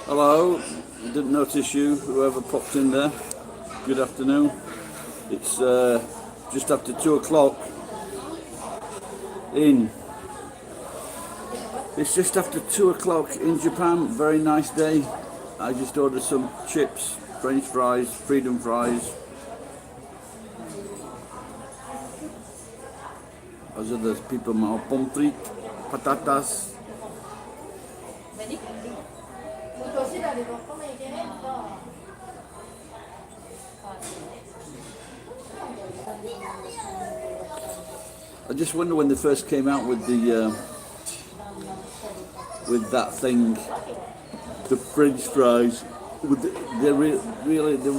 Hello, didn't notice you, whoever popped in there. Good afternoon. It's just after 2 o'clock in. It's just after 2 o'clock in Japan. Very nice day. I just ordered some chips, French fries, freedom fries. As others people mau pommes frites, patatas. I just wonder when they first came out with the with that thing, the French fries. They were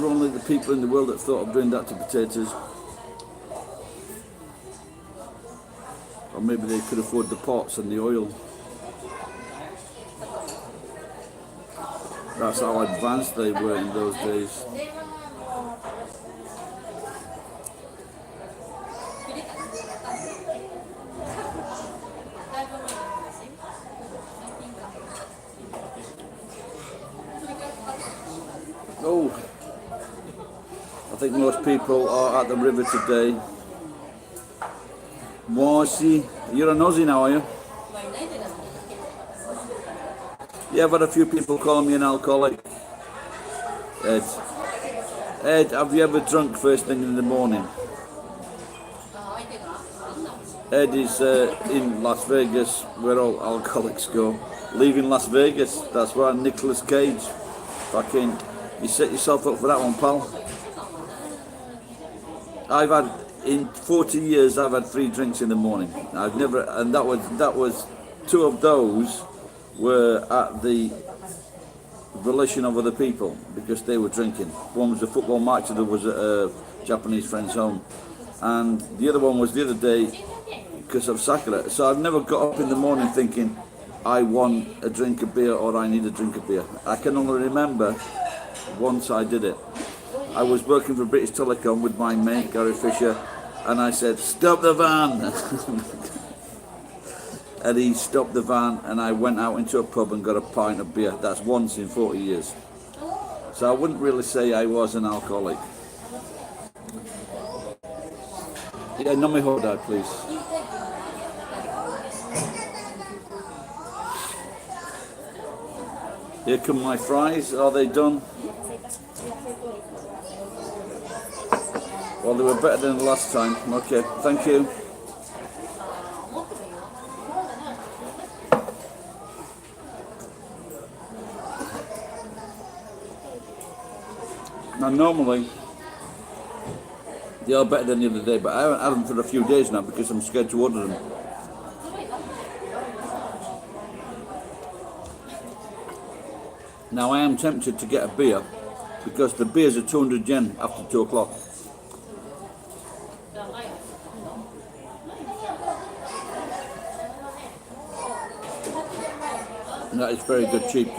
only the people in the world that thought of doing that to potatoes, or maybe they could afford the pots and the oil. That's how advanced they were in those days. Oh, I think most people are at the river today. Moisi, you're an Aussie now, are you? Yeah, I've had a few people calling me an alcoholic. Ed, have you ever drunk first thing in the morning? Ed is in Las Vegas, where all alcoholics go. Leaving Las Vegas, that's where Nicolas Cage. Fucking, you set yourself up for that one, pal. I've had, in 40 years, I've had 3 drinks in the morning. I've never, and that was 2 of those were at the volition of other people because they were drinking. One was a football match, the other was at a Japanese friend's home, and the other one was the other day because of Sakura. So I've never got up in the morning thinking I want a drink of beer or I need a drink of beer. I can only remember once I did it. I was working for British Telecom with my mate Gary Fisher, and I said, "Stop the van." And he stopped the van, and I went out into a pub and got a pint of beer. That's once in 40 years. So I wouldn't really say I was an alcoholic. Yeah, Nomi Hodai, please. Here come my fries. Are they done? Well, they were better than the last time. Okay, thank you. Now normally they are better than the other day, but I haven't had them for a few days now because I'm scared to order them. Now I am tempted to get a beer because the beers are 200 yen after 2 o'clock. And that is very good cheap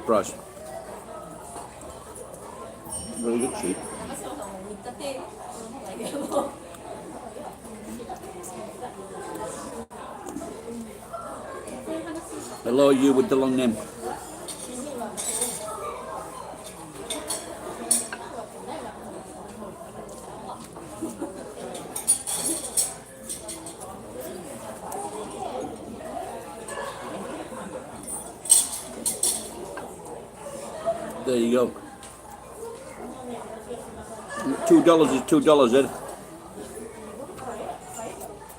price. Very good cheap. Hello, you with the long name. There you go. $2 is $2, Ed.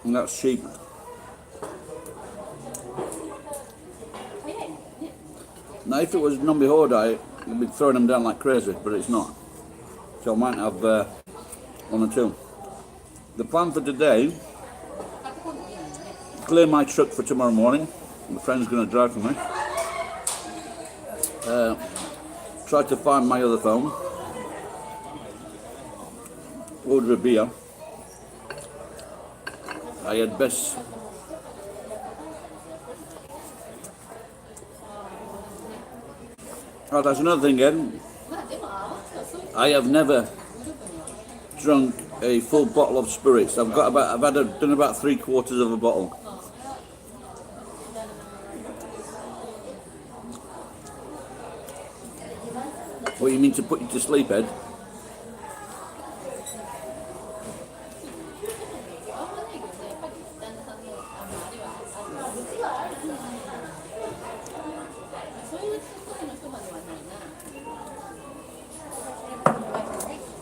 And that's cheap. Now, if it was Nambi Hodai, you'd be throwing them down like crazy, but it's not. So I might have one or two. The plan for today: clear my truck for tomorrow morning. My friend's going to drive for me. Try to find my other phone. Order a beer. I had best. Oh, that's another thing, Ed. I have never drunk a full bottle of spirits. I've done about 3/4 of a bottle. What, you mean to put you to sleep, Ed?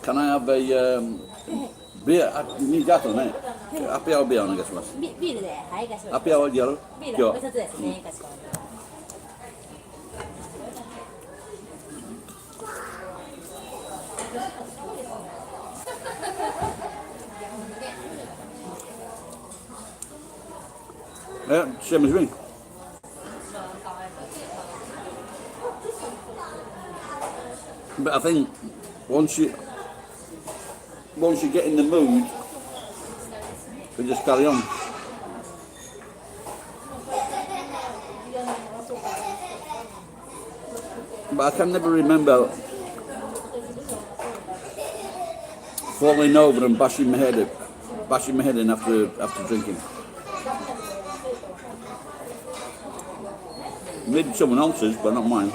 Can I have a beer? 2ガトね。アピアオビアお願いします。ビールで、はい、かしこまりました。アピアオやる？ビールお一つですね、かしこまりました。Yeah, same as me. But I think once you get in the mood, you just carry on. But I can never remember falling over and bashing my head in after drinking. Maybe someone else's, but not mine.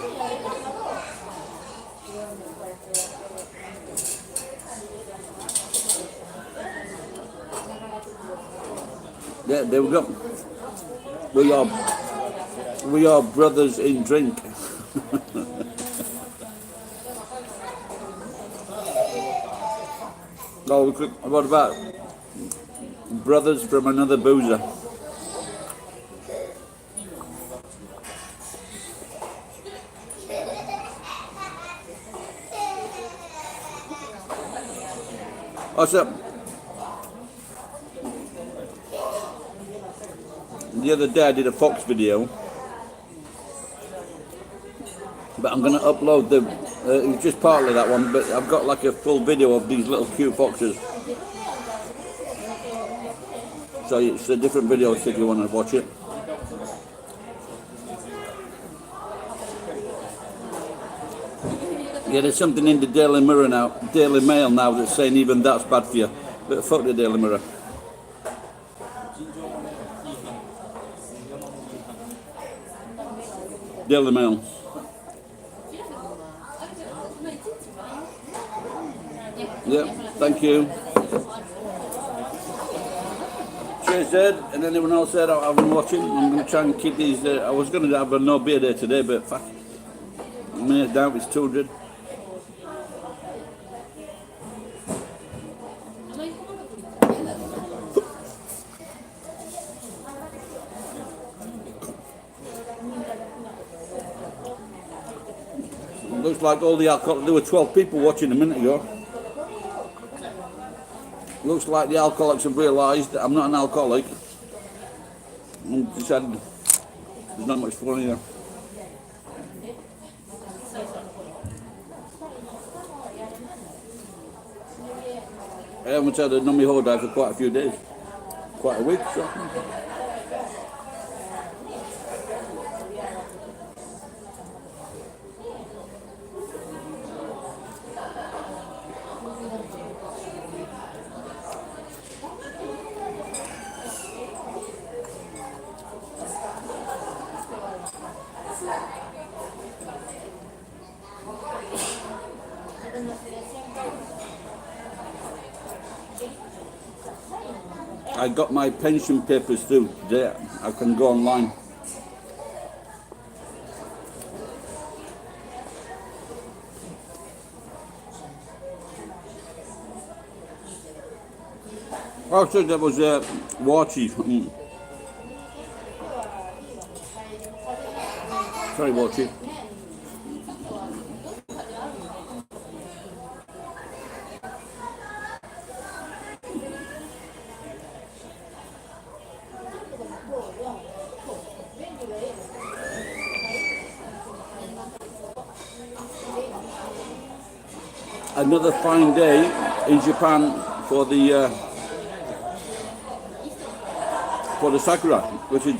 Yeah, there we go. We are brothers in drink. Oh, what about brothers from another boozer? What's up? The other day I did a Fox video, but I'm going to upload it's just partly that one, but I've got like a full video of these little cute foxes. So it's a different video if you want to watch it. Yeah, there's something in the Daily Mail now that's saying even that's bad for you. But fuck the Daily Mirror. Daily Mail. Yeah, thank you. Cheers, Ed, and anyone else there I've been watching. I'm going to try and keep these. I was going to have a no beer day today, but fuck. I mean, down it's 200. Looks like all the alcohol. There were 12 people watching a minute ago. Looks like the alcoholics have realised that I'm not an alcoholic and decided there's not much fun here. I haven't had a Nambi Hodai for quite a few days, quite a week. So. I got my pension papers through today. I can go online. Oh, so that was Wachi. Sorry, Wachi. Another fine day in Japan for the sakura, which is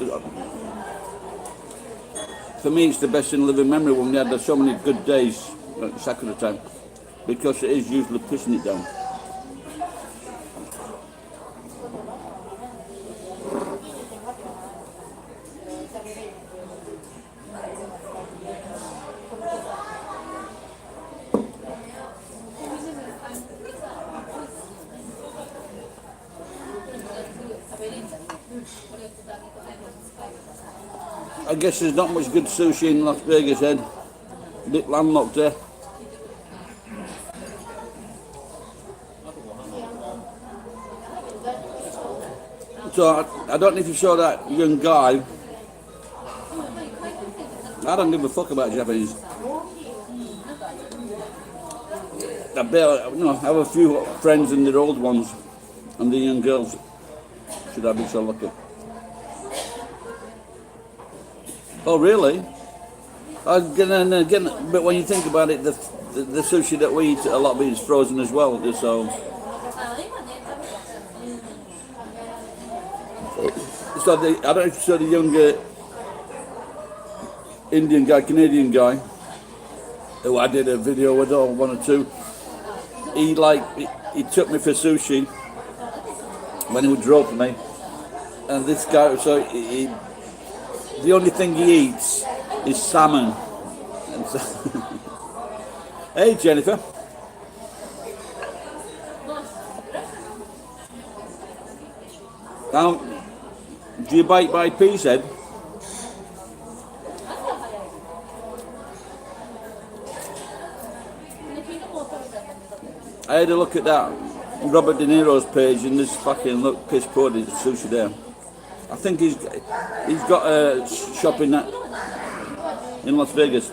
for me it's the best in living memory when we had so many good days at sakura time, because it is usually pushing it down. I guess there's not much good sushi in Las Vegas, Ed. Bit landlocked there. So I don't know if you saw that young guy. I don't give a fuck about Japanese. I have a few friends and they're old ones, and the young girls. Should I be so lucky? Oh really? Again, but when you think about it, the sushi that we eat, a lot of it is frozen as well. So I don't know if you saw the younger Indian guy, Canadian guy, who I did a video with, or one or two. He took me for sushi when he drove me, and this guy, so the only thing he eats is salmon. And so hey Jennifer. Now, do you bite by peas, Ed? I had a look at that Robert De Niro's page, and there's fucking piss poor sushi there. I think he's got a shop in Las Vegas.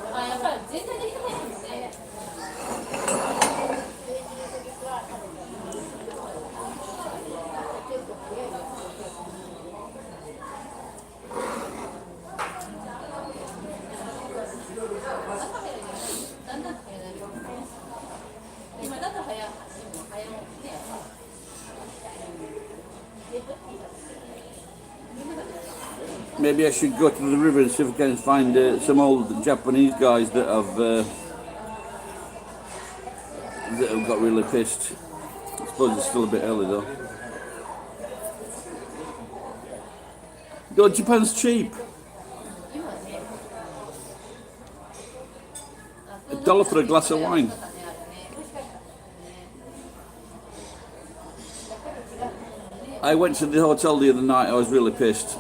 Maybe I should go to the river and see if I can find some old Japanese guys that have got really pissed. I suppose it's still a bit early though. Yo, Japan's cheap. $1 for a glass of wine. I went to the hotel the other night. I was really pissed.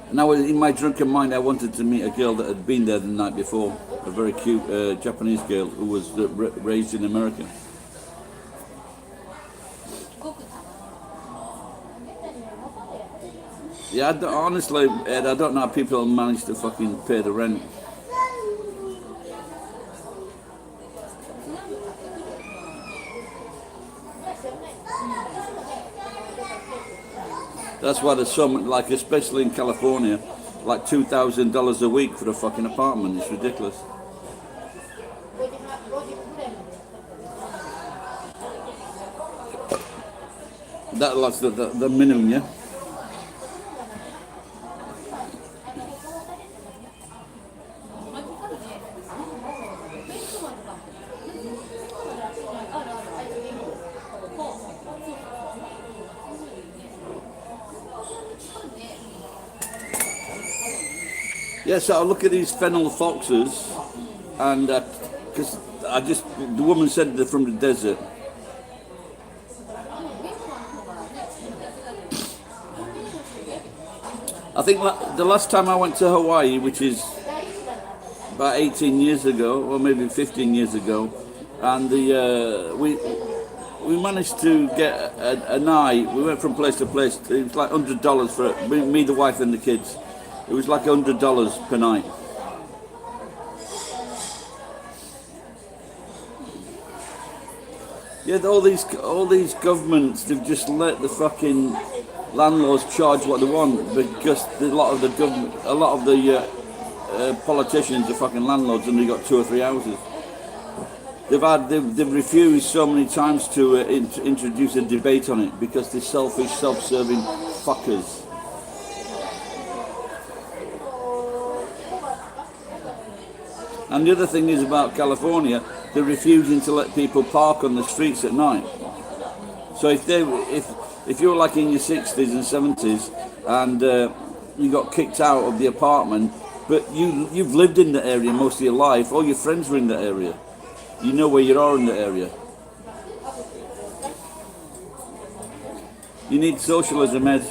And I was, in my drunken mind, I wanted to meet a girl that had been there the night before, a very cute Japanese girl who was raised in America. Yeah, honestly, Ed, I don't know how people manage to fucking pay the rent. That's why there's so much, like especially in California, like $2,000 a week for a fucking apartment. It's ridiculous. That's the minimum, yeah. Yeah, so I look at these fennel foxes, and because the woman said they're from the desert. I think the last time I went to Hawaii, which is about 18 years ago, or maybe 15 years ago, and we managed to get a night. We went from place to place. It was like $100 for me, the wife, and the kids. It was like $100 per night. Yeah, all these governments, they've just let the fucking landlords charge what they want because a lot of the politicians are fucking landlords and they've got 2 or 3 houses. They've refused so many times to introduce a debate on it because they're selfish, self-serving fuckers. And the other thing is about California, they're refusing to let people park on the streets at night. So if you're like in your 60s and 70s and you got kicked out of the apartment, but you've lived in the area most of your life, all your friends were in the area, you know where you are in the area. You need socialism, Ed.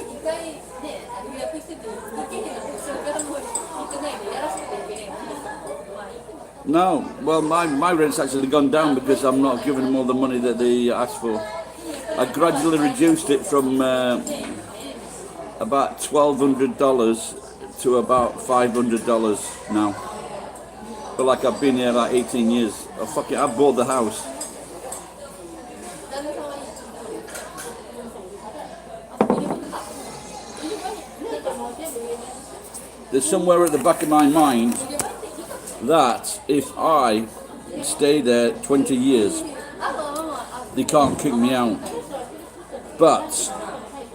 No, well, my rent's actually gone down because I'm not giving them all the money that they asked for. I gradually reduced it from about $1,200 to about $500 now. But like I've been here like 18 years. Oh, fuck it, I bought the house. There's somewhere at the back of my mind that if I stay there 20 years, they can't kick me out. But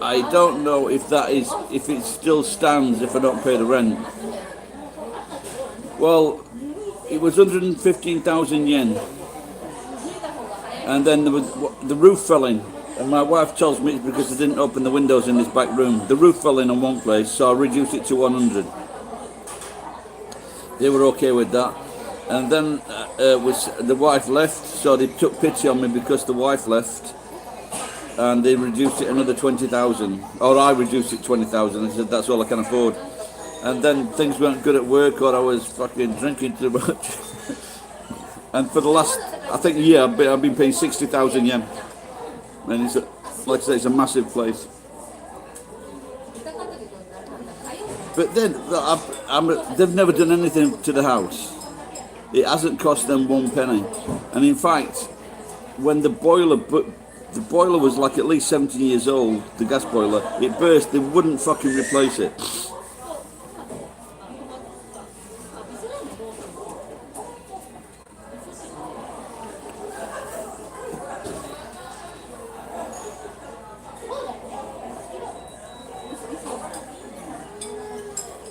I don't know if it still stands if I don't pay the rent. Well, it was 115,000 yen. And then the roof fell in. And my wife tells me it's because I didn't open the windows in this back room. The roof fell in on one place, so I reduced it to 100. They were okay with that. And then the wife left, so they took pity on me because the wife left. And they reduced it another 20,000. Or I reduced it 20,000. I said, that's all I can afford. And then things weren't good at work, or I was fucking drinking too much. And for the last, I think, year, I've been paying 60,000 yen. And it's, like I say, it's a massive place. But then, they've never done anything to the house. It hasn't cost them 1 penny. And in fact, when the boiler was like at least 17 years old, the gas boiler, it burst, they wouldn't fucking replace it.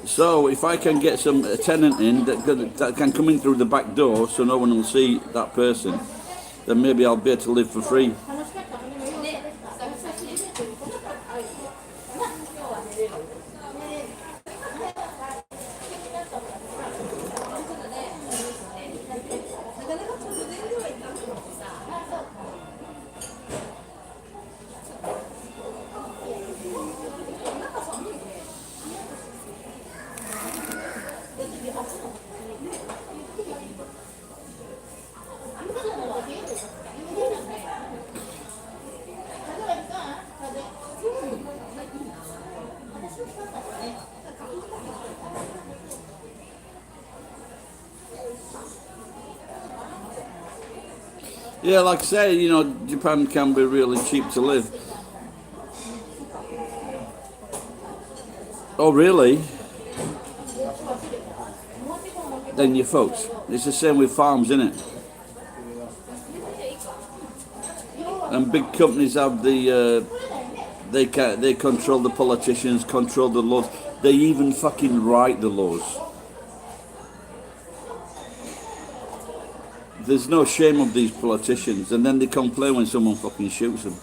So if I can get a tenant in that can come in through the back door so no one will see that person, then maybe I'll be able to live for free. Yeah, like I say, you know, Japan can be really cheap to live. Oh, really? Then you folks, it's the same with farms, isn't it? And big companies have they control the politicians, control the laws. They even fucking write the laws. There's no shame of these politicians, and then they complain when someone fucking shoots them.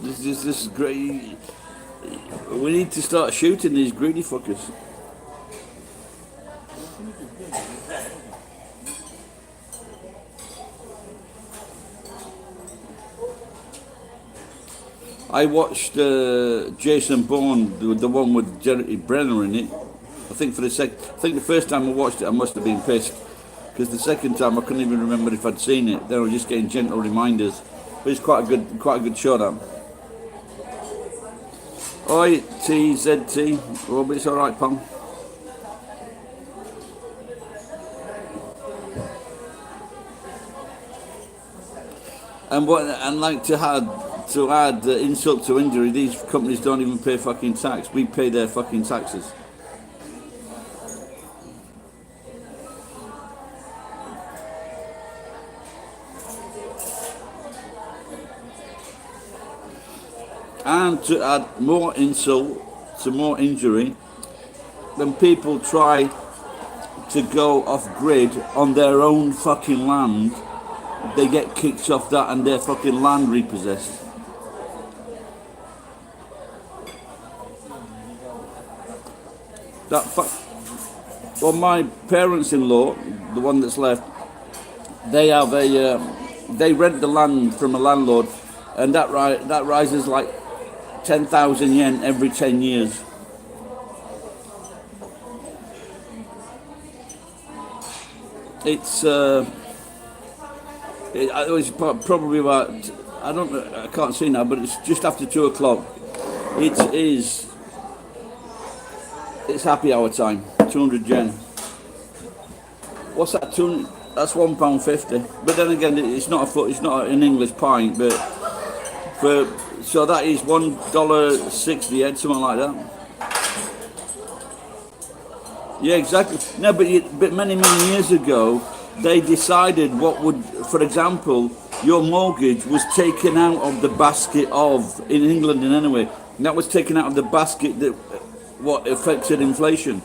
This is great. We need to start shooting these greedy fuckers. I watched Jason Bourne, the one with Jerry Brenner in it, I think the first time I watched it, I must have been pissed, because the second time I couldn't even remember if I'd seen it. Then I was just getting gentle reminders. But it's quite a good show, that. Oi, TZT. Oh, but it's all right, pal. And like to add insult to injury, these companies don't even pay fucking tax. We pay their fucking taxes. And to add more insult to more injury, when people try to go off grid on their own fucking land, they get kicked off that and their fucking land repossessed. Well, my parents-in-law, the one that's left, they have they rent the land from a landlord, and that rises like 10,000 yen every 10 years. It's it was probably about, I can't see now, but it's just after 2 o'clock. It's happy hour time. 200 yen. What's that? That's £1.50. But then again, it's not an English pint, but so that is $1.60, Ed, something like that. Yeah, exactly. No, but many years ago, they decided for example, your mortgage was taken out of the basket in England and anyway, that was taken out of the basket that what affected inflation.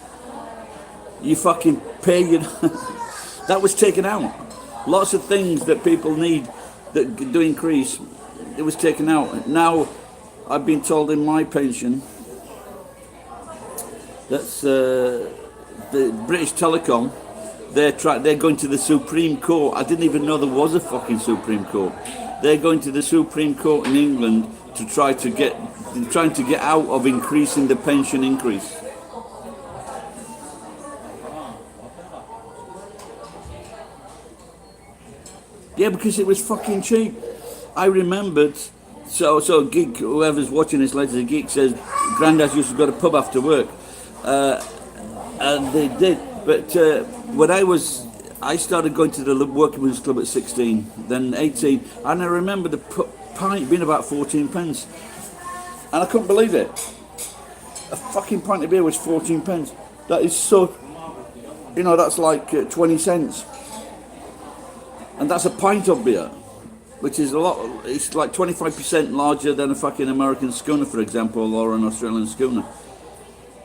You fucking pay your that was taken out. Lots of things that people need that do increase, it was taken out. Now, I've been told in my pension that's the British Telecom. They're going to the Supreme Court. I didn't even know there was a fucking Supreme Court. They're going to the Supreme Court in England to trying to get out of increasing the pension increase. Yeah, because it was fucking cheap. I remembered. So Geek, whoever's watching this later, the Geek says, Grandad used to go to the pub after work, and they did. But when I started going to the working men's club at 16, then 18, and I remember the pint being about 14 pence, and I couldn't believe it. A fucking pint of beer was 14 pence. That is so, that's like 20 cents, and that's a pint of beer, which is a lot. It's like 25% larger than a fucking American schooner, for example, or an Australian schooner.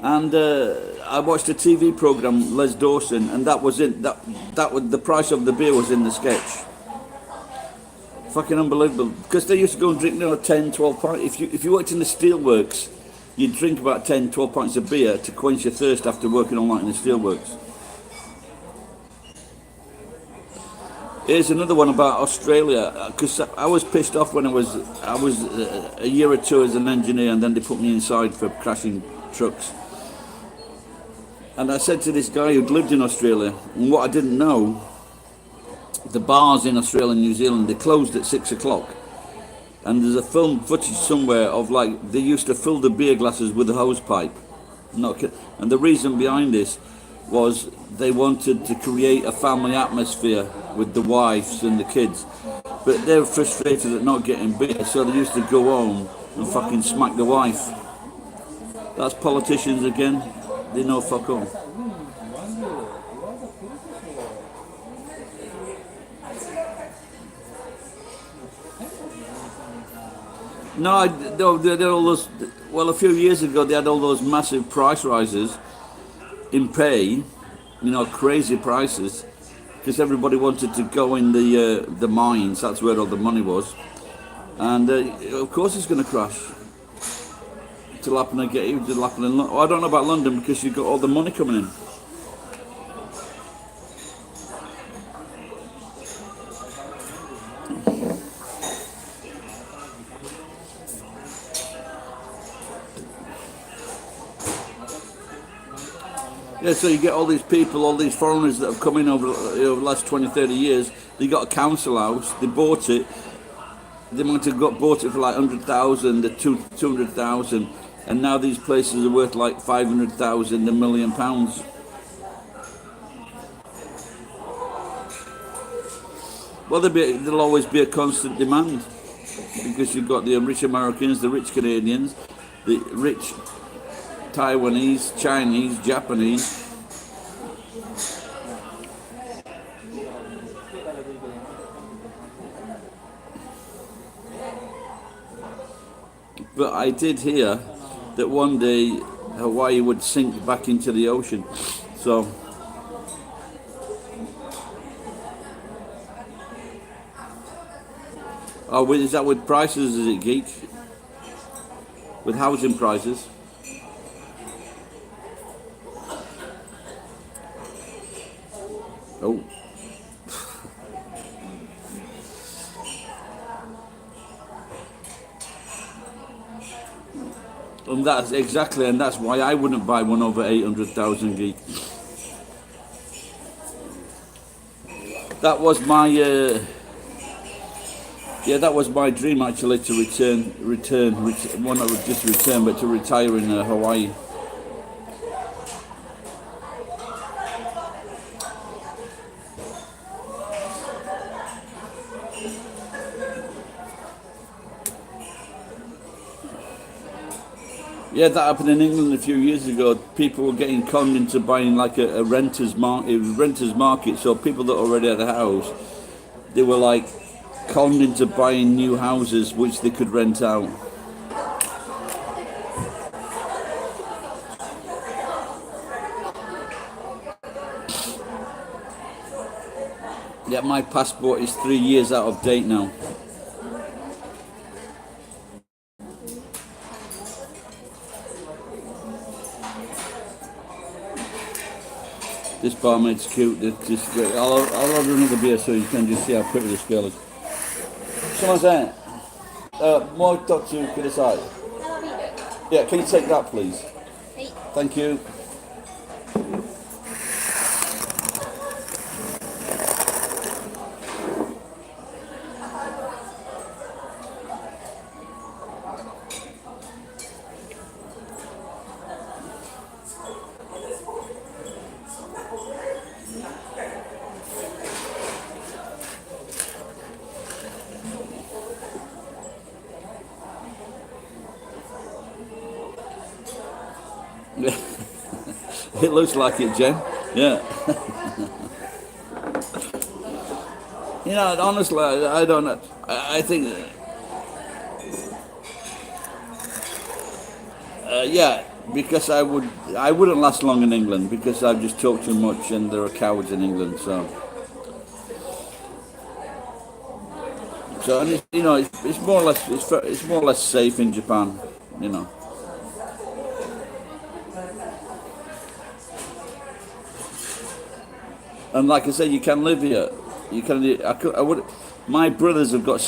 And I watched a TV program, Les Dawson, and that was it. That was the price of the beer was in the sketch. Fucking unbelievable. Because they used to go and drink 10, 12 pints. If you worked in the steelworks, you'd drink about 10, 12 pints of beer to quench your thirst after working all night in the steelworks. Here's another one about Australia, because I was pissed off when I was a year or two as an engineer, and then they put me inside for crashing trucks. And I said to this guy who'd lived in Australia, and what I didn't know, the bars in Australia and New Zealand, they closed at 6 o'clock. And there's a film footage somewhere of like, they used to fill the beer glasses with a hose pipe. And the reason behind this was they wanted to create a family atmosphere with the wives and the kids. But they were frustrated at not getting beer, so they used to go home and fucking smack the wife. That's politicians again. They know fuck all. No, they had all those. Well, a few years ago they had all those massive price rises in pay, crazy prices, because everybody wanted to go in the mines. That's where all the money was, and of course it's going to crash. It'll happen again. It'll happen in London. I don't know about London because you've got all the money coming in. Yeah, so you get all these people, all these foreigners that have come in over the last 20, 30 years. They got a council house, they bought it. They might have bought it for like 100,000 or 200,000, and now these places are worth like 500,000, £1 million. Well, there'll always be a constant demand because you've got the rich Americans, the rich Canadians, the rich Taiwanese, Chinese, Japanese. But I did hear that one day Hawaii would sink back into the ocean. So, oh, is that with prices, is it, Geek? With housing prices? Oh. And that's why I wouldn't buy one over 800,000, Geek. That was my that was my dream actually, to well, not just return, but to retire in Hawaii. Yeah, that happened in England a few years ago. People were getting conned into buying like a renter's market. It was renter's market, so people that already had a house, they were like conned into buying new houses which they could rent out. Yeah, my passport is 3 years out of date now. This barmaid's cute. I'll order another beer so you can just see how pretty this girl is. Someone's more to kudasai. Yeah, can you take that, please? Thank you. It looks like it, Jen. Yeah. You know, honestly, I don't know. I think, yeah, because I wouldn't last long in England because I've just talked too much and there are cowards in England. So and it's, you know, it's more or less it's more or less safe in Japan. You know. And like I said, you can live here. You can. I would. My brothers have got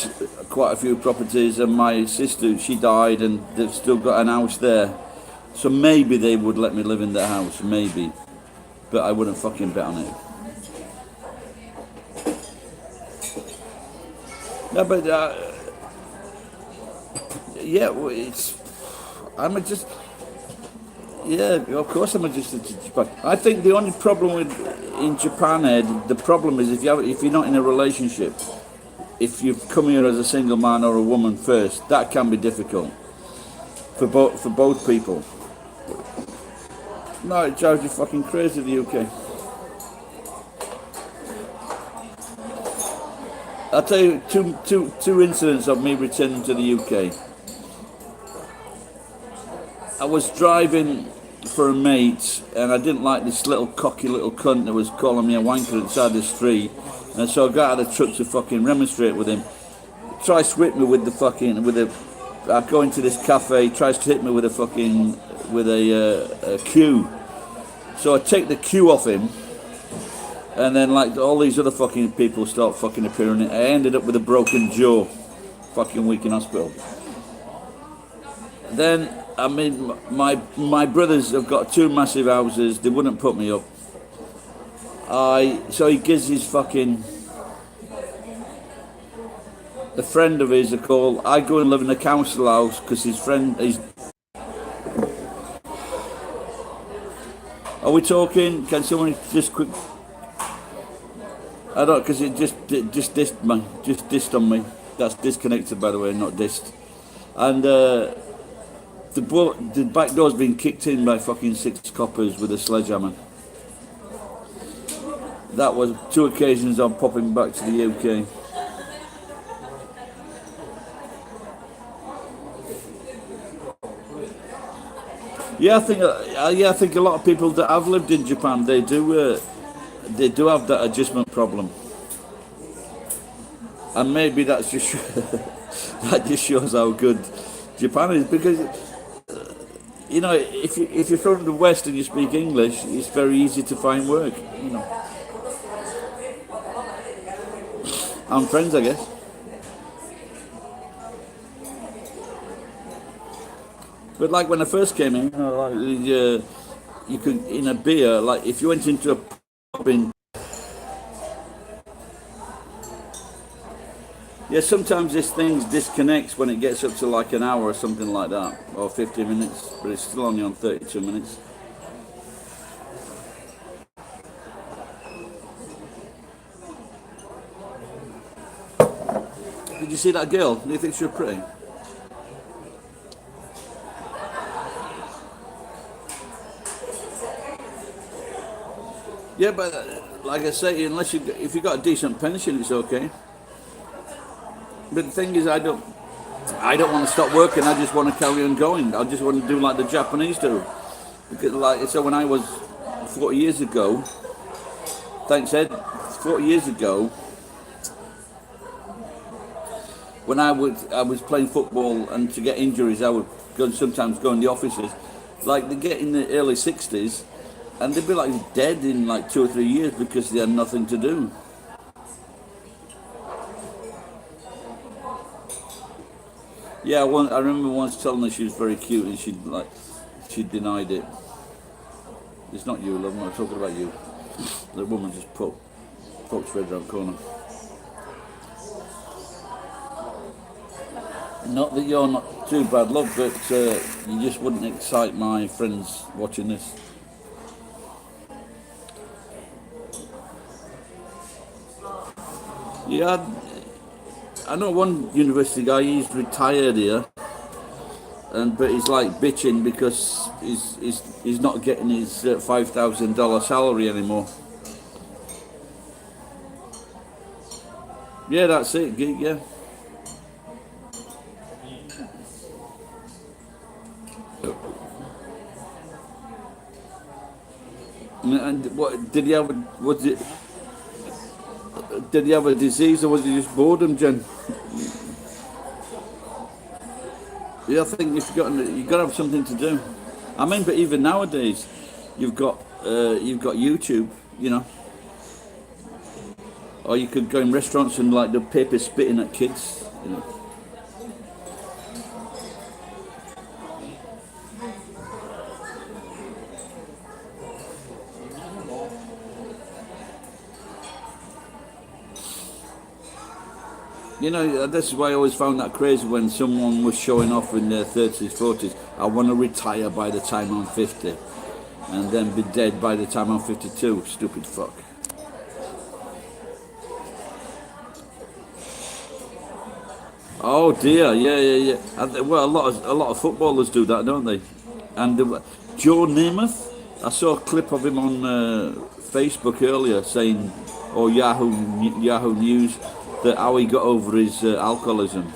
quite a few properties, and my sister, she died, and they've still got an house there. So maybe they would let me live in their house, maybe. But I wouldn't fucking bet on it. No, but yeah, it's. Yeah, of course I'm adjusted to Japan. I think the only problem in Japan, Ed, the problem is if you're not in a relationship, if you've come here as a single man or a woman first, that can be difficult for both people. No, it drives you fucking crazy, the UK. I'll tell you two incidents of me returning to the UK. I was driving for a mate and I didn't like this little cocky little cunt that was calling me a wanker inside the street, and so I got out of the truck to fucking remonstrate with him. He tries to hit me with I go into this cafe, he tries to hit me with a cue. So I take the cue off him, and then like all these other fucking people start fucking appearing. I ended up with a broken jaw, fucking week in hospital. Then, I mean, my brothers have got two massive houses. They wouldn't put me up. So he gives his fucking a friend of his a call. I go and live in a council house because his friend. Are we talking? Can someone just quick? I don't, because it just dissed on me. That's disconnected, by the way, not dissed. And the back door's been kicked in by fucking 6 coppers with a sledgehammer. That was 2 occasions I'm popping back to the UK. Yeah, I think a lot of people that have lived in Japan, they do have that adjustment problem, and maybe that's just that just shows how good Japan is, because you know, if you're from the West and you speak English, it's very easy to find work. You know, and friends, I guess. But like when I first came in, you know, like you could, in a beer, like if you went into a pub in, yeah, sometimes this thing disconnects when it gets up to like an hour or something like that, or 50 minutes, but it's still only on 32 minutes. Did you see that girl? Do you think she was pretty? Yeah, but like I say, if you got a decent pension, it's okay. But the thing is, I don't want to stop working. I just want to carry on going. I just want to do like the Japanese do. Because like, so when I was 40 years ago, thanks Ed, 40 years ago, when I was playing football, and to get injuries, I would sometimes go in the offices. Like they get in the early 60s, and they'd be like dead in like 2 or 3 years because they had nothing to do. Yeah, I remember once telling her she was very cute, and she denied it. It's not you, love. I'm not talking about you. The woman just poked straight around the corner. Not that you're not too bad, love, but you just wouldn't excite my friends watching this. Yeah, I know one university guy. He's retired here, but he's like bitching because he's not getting his $5,000 salary anymore. Yeah, that's it, gig. Yeah. And what did he have? Did he have a disease, or was it just boredom, Jen? Yeah, I think you've got to have something to do. I mean, but even nowadays, you've got YouTube, you know, or you could go in restaurants and like the paper spitting at kids, you know. You know, this is why I always found that crazy when someone was showing off in their 30s, 40s. I want to retire by the time I'm 50 and then be dead by the time I'm 52. Stupid fuck. Oh dear, yeah. Well, a lot of footballers do that, don't they? And Joe Namath, I saw a clip of him on Facebook earlier saying, or Yahoo News, that how he got over his alcoholism.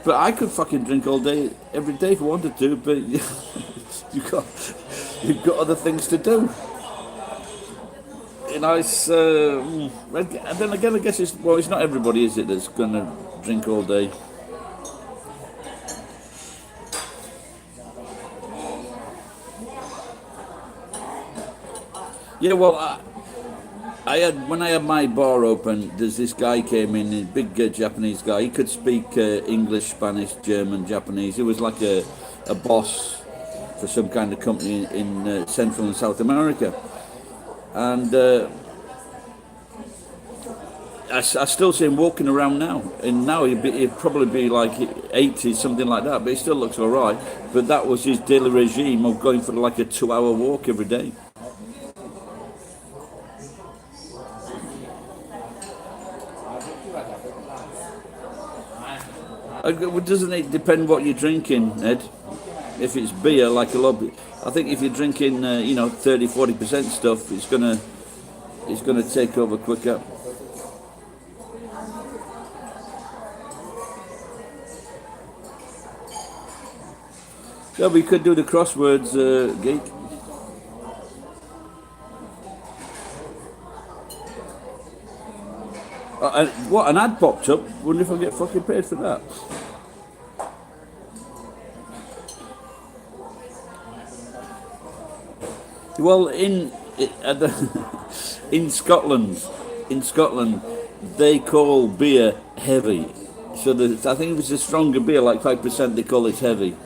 But I could fucking drink all day, every day if I wanted to, but you've got other things to do. You know, it's and then again, I guess it's not everybody, is it, that's gonna drink all day. Yeah, well, when I had my bar open, there's this guy came in, a big Japanese guy. He could speak English, Spanish, German, Japanese. He was like a boss for some kind of company in Central and South America. And I still see him walking around now. And now he'd probably be like 80, something like that, but he still looks all right. But that was his daily regime of going for like a 2-hour walk every day. Doesn't it depend what you're drinking, Ed? If it's beer, like a lot, I think if you're drinking, 30-40% stuff, it's gonna take over quicker. Yeah, we could do the crosswords, geek. What, an ad popped up? Wonder if I get fucking paid for that. Well, in Scotland, they call beer heavy. So I think if it's a stronger beer, like 5%, they call it heavy.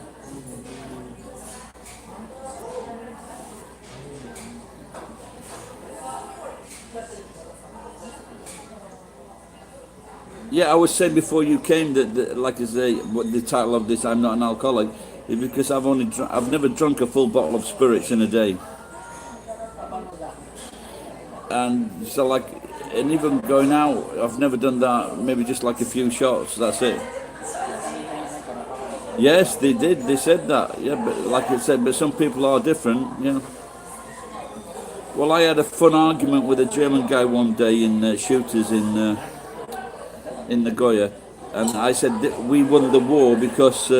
Yeah, I was saying before you came that like I say, what the title of this, I'm not an alcoholic, is because I've never drunk a full bottle of spirits in a day. And so and even going out, I've never done that, maybe just like a few shots, that's it. Yes, they did, they said that, yeah, but like I said, but some people are different, yeah. Well, I had a fun argument with a German guy one day in Shooters in Nagoya, and I said that we won the war because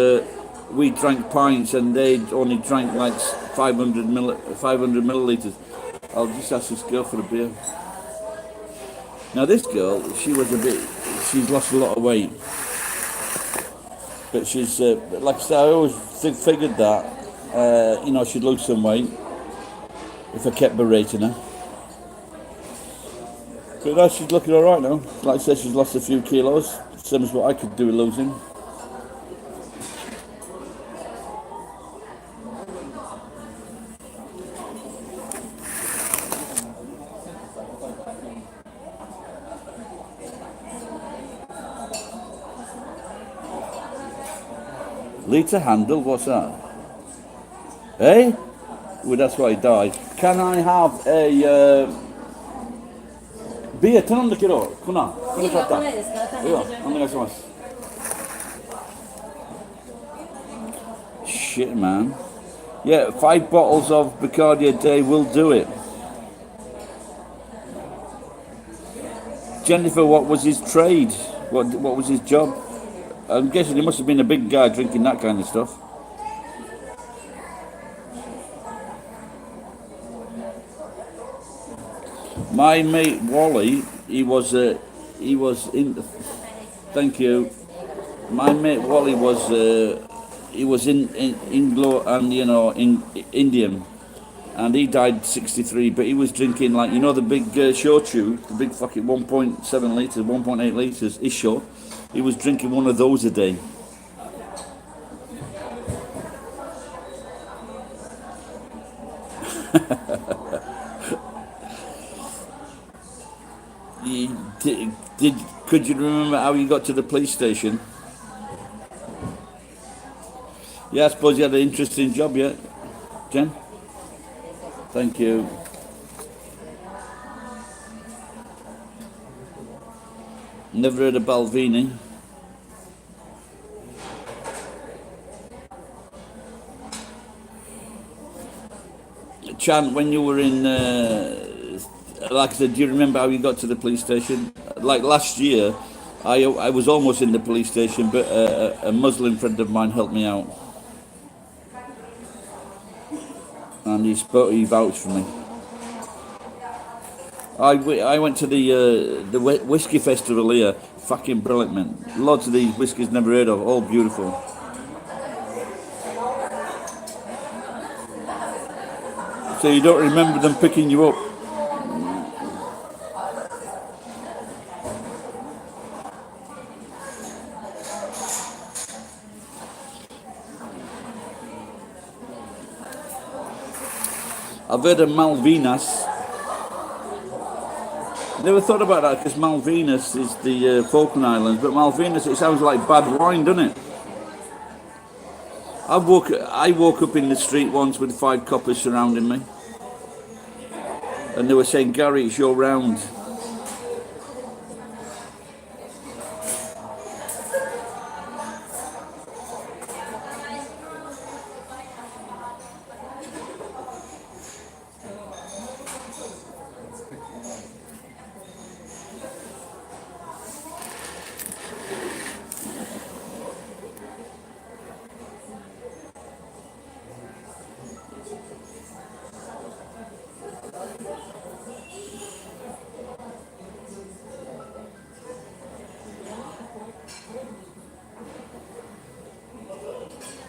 we drank pints and they only drank like 500 milliliters. I'll just ask this girl for a beer. Now this girl, she's lost a lot of weight, but she's like I said, I always figured that she'd lose some weight if I kept berating her. But now she's looking alright now. Like I said, she's lost a few kilos, same as what I could do with losing. Lita Handel, what's that? Eh? Well, that's why he died. Can I have a beer? 頼んだけど、来ない。来なかった。いや、お願いします。Shit, man. Yeah, 5 bottles of Bacardi a day will do it. Jennifer, what was his trade? What was his job? I'm guessing he must have been a big guy drinking that kind of stuff. My mate Wally, he was in. Thank you. My mate Wally was in Anglo and in Indian, and he died 63. But he was drinking the big shochu, the big fucking 1.7 liters, 1.8 liters isho. He was drinking one of those a day. Could you remember how you got to the police station? Yeah, I suppose you had an interesting job, yeah, Jen? Thank you. Never heard of Balvenie. Chan, when you were in, like I said, do you remember how you got to the police station? Like last year, I was almost in the police station, but a Muslim friend of mine helped me out. And he vouched for me. I went to the whiskey festival here. Fucking brilliant, man. Lots of these whiskies never heard of, all beautiful. So you don't remember them picking you up? I've heard of Malvinas. Never thought about that because Malvinas is the Falkland Islands, but Malvinas, it sounds like bad wine, doesn't it? I woke up in the street once with 5 coppers surrounding me, and they were saying, "Gary, it's your round."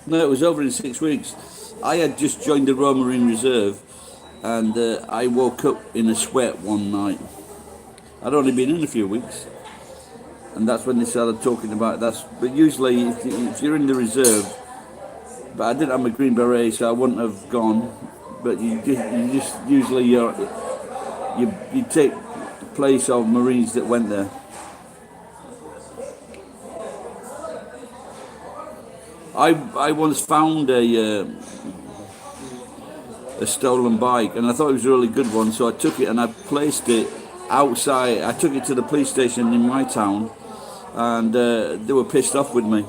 No, it was over in 6 weeks. I had just joined the Royal Marine Reserve, and I woke up in a sweat one night. I'd only been in a few weeks, and that's when they started talking about that. But usually, if you're in the reserve, but I didn't have my green beret, so I wouldn't have gone. But you just usually you take the place of Marines that went there. I once found a stolen bike, and I thought it was a really good one, so I took it and I placed it outside. I took it to the police station in my town, and they were pissed off with me.